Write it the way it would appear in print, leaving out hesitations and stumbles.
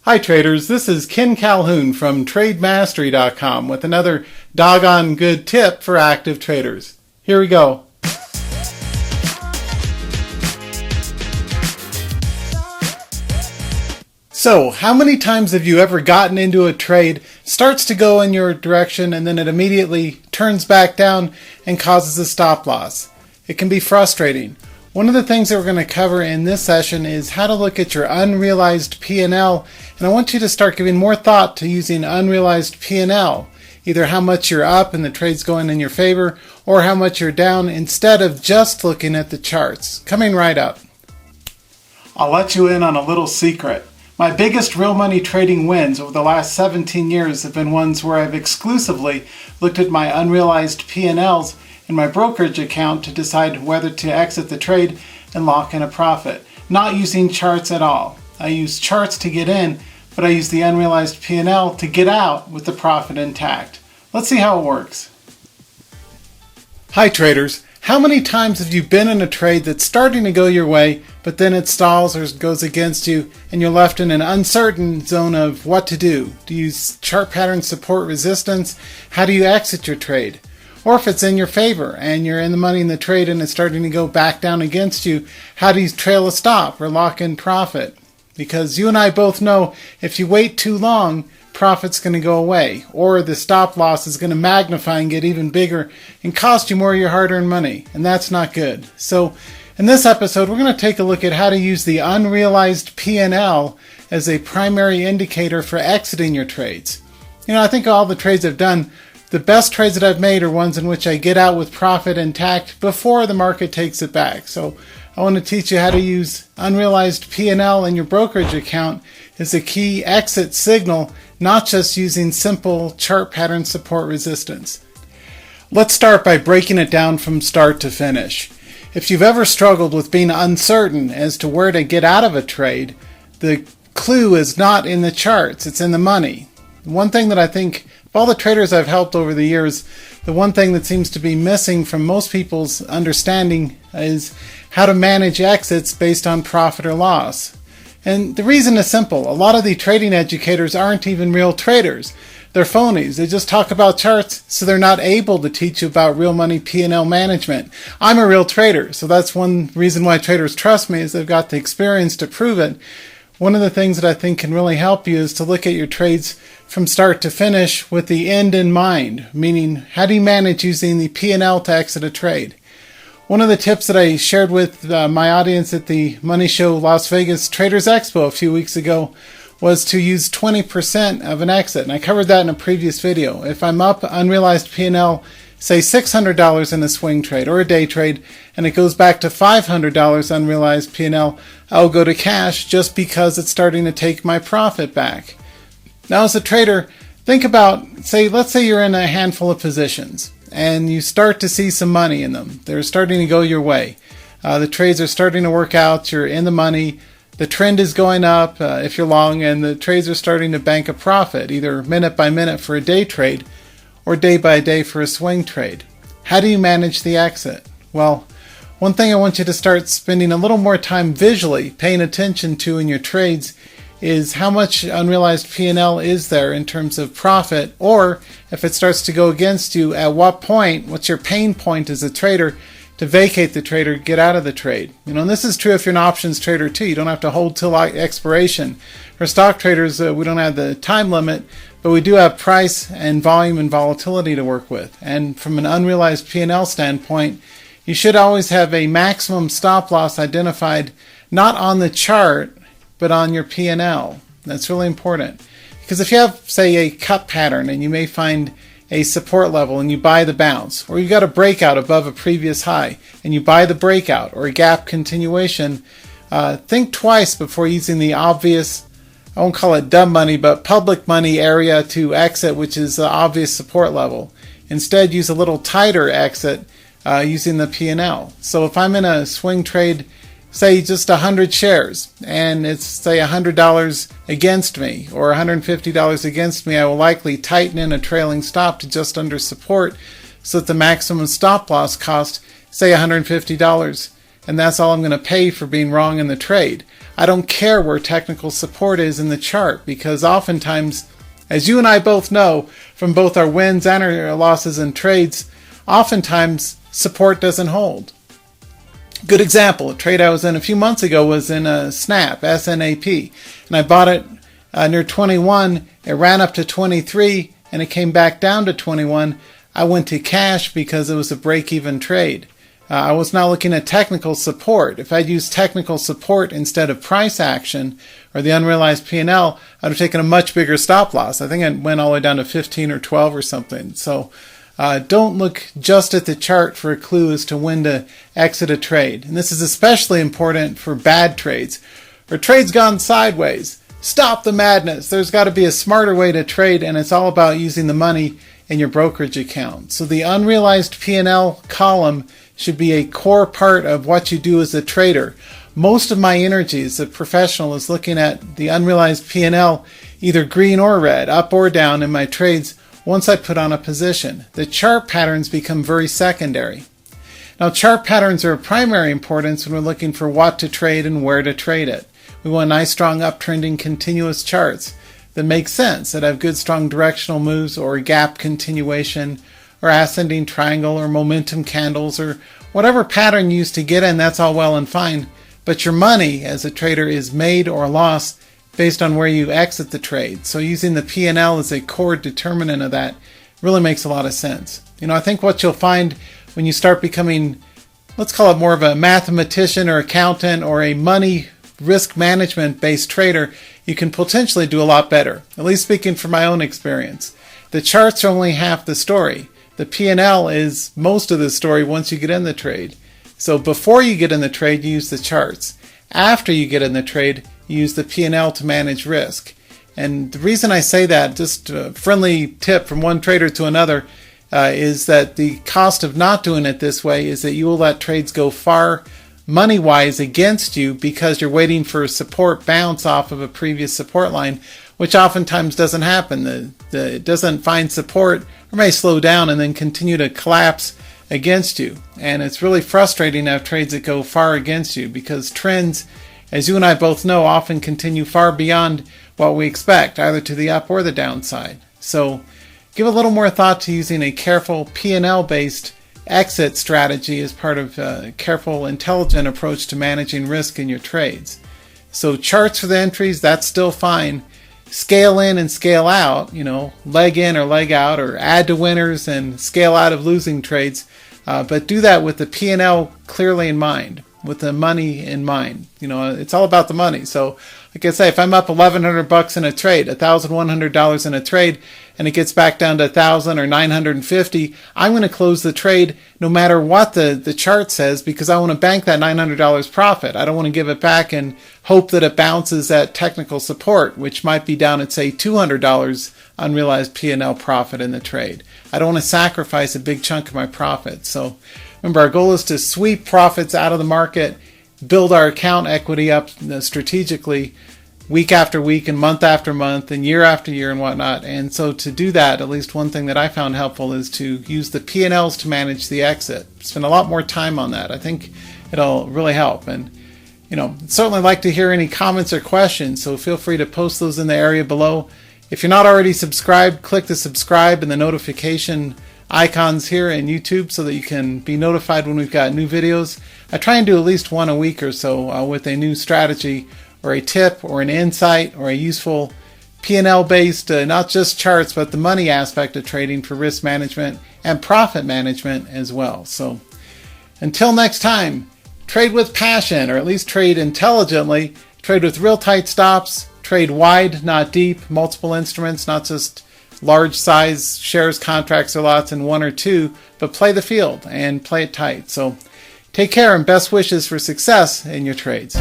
Hi traders, this is Ken Calhoun from TradeMastery.com with another doggone good tip for active traders. Here we go. So, how many times have you ever gotten into a trade, starts to go in your direction, and then it immediately turns back down and causes a stop loss? It can be frustrating. One of the things that we're going to cover in this session is how to look at your unrealized P&L, and I want you to start giving more thought to using unrealized P&L, either how much you're up and the trade's going in your favor, or how much you're down, instead of just looking at the charts. Coming right up. I'll let you in on a little secret. My biggest real money trading wins over the last 17 years have been ones where I've exclusively looked at my unrealized P&Ls in my brokerage account to decide whether to exit the trade and lock in a profit, not using charts at all. I use charts to get in, but I use the unrealized P&L to get out with the profit intact. Let's see how it works. Hi traders, how many times have you been in a trade that's starting to go your way, but then it stalls or goes against you and you're left in an uncertain zone of what to do? Do you use chart pattern support resistance? How do you exit your trade? Or if it's in your favor and you're in the money in the trade and it's starting to go back down against you, how do you trail a stop or lock in profit? Because you and I both know if you wait too long, profit's going to go away, or the stop loss is going to magnify and get even bigger and cost you more of your hard-earned money, and that's not good. So in this episode, we're going to take a look at how to use the unrealized P&L as a primary indicator for exiting your trades. You know, I think all the trades I've done, the best trades that I've made are ones in which I get out with profit intact before the market takes it back. So I want to teach you how to use unrealized P&L in your brokerage account as a key exit signal, not just using simple chart pattern support resistance. Let's start by breaking it down from start to finish. If you've ever struggled with being uncertain as to where to get out of a trade, the clue is not in the charts, it's in the money. One thing that I think of all the traders I've helped over the years, the one thing that seems to be missing from most people's understanding is how to manage exits based on profit or loss. And the reason is simple. A lot of the trading educators aren't even real traders. They're phonies. They just talk about charts, so they're not able to teach you about real money P&L management. I'm a real trader, so that's one reason why traders trust me, is they've got the experience to prove it. One of the things that I think can really help you is to look at your trades from start to finish with the end in mind, meaning how do you manage using the P&L to exit a trade? One of the tips that I shared with my audience at the Money Show Las Vegas Traders Expo a few weeks ago was to use 20% of an exit, and I covered that in a previous video. If I'm up unrealized P&L, say $600 in a swing trade or a day trade, and it goes back to $500 unrealized P&L, I'll go to cash just because it's starting to take my profit back. Now as a trader, think about, let's say you're in a handful of positions and you start to see some money in them. They're starting to go your way. The trades are starting to work out, you're in the money, the trend is going up if you're long, and the trades are starting to bank a profit, either minute by minute for a day trade or day by day for a swing trade. How do you manage the exit? Well, one thing I want you to start spending a little more time visually paying attention to in your trades is how much unrealized P&L is there in terms of profit, or if it starts to go against you, at what point, what's your pain point as a trader to vacate the trade or get out of the trade. You know, and this is true if you're an options trader too. You don't have to hold till expiration. For stock traders, we don't have the time limit, but we do have price and volume and volatility to work with. And from an unrealized P&L standpoint, you should always have a maximum stop loss identified not on the chart, but on your P&L. That's really important. Because if you have, say, a cup pattern and you may find a support level and you buy the bounce, or you got a breakout above a previous high and you buy the breakout or a gap continuation, think twice before using the obvious, I won't call it dumb money, but public money area to exit, which is the obvious support level. Instead, use a little tighter exit using the P&L. So if I'm in a swing trade, say just 100 shares, and it's say $100 against me or $150 against me, I will likely tighten in a trailing stop to just under support so that the maximum stop loss cost, say $150, and that's all I'm going to pay for being wrong in the trade. I don't care where technical support is in the chart, because oftentimes, as you and I both know from both our wins and our losses in trades, oftentimes support doesn't hold. Good example, a trade I was in a few months ago was in a SNAP, S-N-A-P, and I bought it near 21, it ran up to 23, and it came back down to 21. I went to cash because it was a break-even trade. I was not looking at technical support. If I'd used technical support instead of price action or the unrealized P&L, I'd have taken a much bigger stop loss. I think it went all the way down to 15 or 12 or something. So don't look just at the chart for a clue as to when to exit a trade. And this is especially important for bad trades or trades gone sideways. Stop the madness. There's got to be a smarter way to trade, and it's all about using the money in your brokerage account. So the unrealized P&L column should be a core part of what you do as a trader. Most of my energy as a professional is looking at the unrealized P&L, either green or red, up or down in my trades once I put on a position. The chart patterns become very secondary. Now, chart patterns are of primary importance when we're looking for what to trade and where to trade it. We want nice, strong, uptrending, continuous charts that make sense, that have good, strong directional moves or gap continuation or ascending triangle or momentum candles or whatever pattern you use to get in. That's all well and fine. But your money as a trader is made or lost based on where you exit the trade. So using the P&L as a core determinant of that really makes a lot of sense. I think what you'll find when you start becoming, let's call it more of a mathematician or accountant or a money risk management based trader, you can potentially do a lot better, at least speaking from my own experience. The charts are only half the story. The P&L is most of the story once you get in the trade. So before you get in the trade, you use the charts. After you get in the trade, you use the P&L to manage risk. And the reason I say that, just a friendly tip from one trader to another, is that the cost of not doing it this way is that you will let trades go far money-wise against you because you're waiting for a support bounce off of a previous support line, which oftentimes doesn't happen. It doesn't find support or may slow down and then continue to collapse against you. And it's really frustrating to have trades that go far against you because trends, as you and I both know, often continue far beyond what we expect, either to the up or the downside. So give a little more thought to using a careful P&L based exit strategy as part of a careful, intelligent approach to managing risk in your trades. So charts for the entries, that's still fine. Scale in and scale out, leg in or leg out, or add to winners and scale out of losing trades. But do that with the P&L clearly in mind, with the money in mind. It's all about the money. So like I say, if I'm up $1,100 in a trade, $1,100 in a trade, and it gets back down to $1,000 or $950, I'm going to close the trade no matter what the chart says because I want to bank that $900 profit. I don't want to give it back and hope that it bounces at technical support, which might be down at, say, $200 unrealized P&L profit in the trade. I don't want to sacrifice a big chunk of my profit. So remember, our goal is to sweep profits out of the market, build our account equity up strategically week after week and month after month and year after year and whatnot. And so to do that, at least one thing that I found helpful is to use the P&Ls to manage the exit. Spend a lot more time on that. I think it'll really help. And certainly like to hear any comments or questions, so feel free to post those in the area below. If you're not already subscribed, click the subscribe and the notification icons here in YouTube so that you can be notified when we've got new videos. I try and do at least one a week or so with a new strategy or a tip or an insight or a useful P&L based, not just charts, but the money aspect of trading for risk management and profit management as well. So until next time, trade with passion, or at least trade intelligently, trade with real tight stops, trade wide, not deep, multiple instruments, not just large size shares, contracts, or lots in one or two, but play the field and play it tight. So take care and best wishes for success in your trades.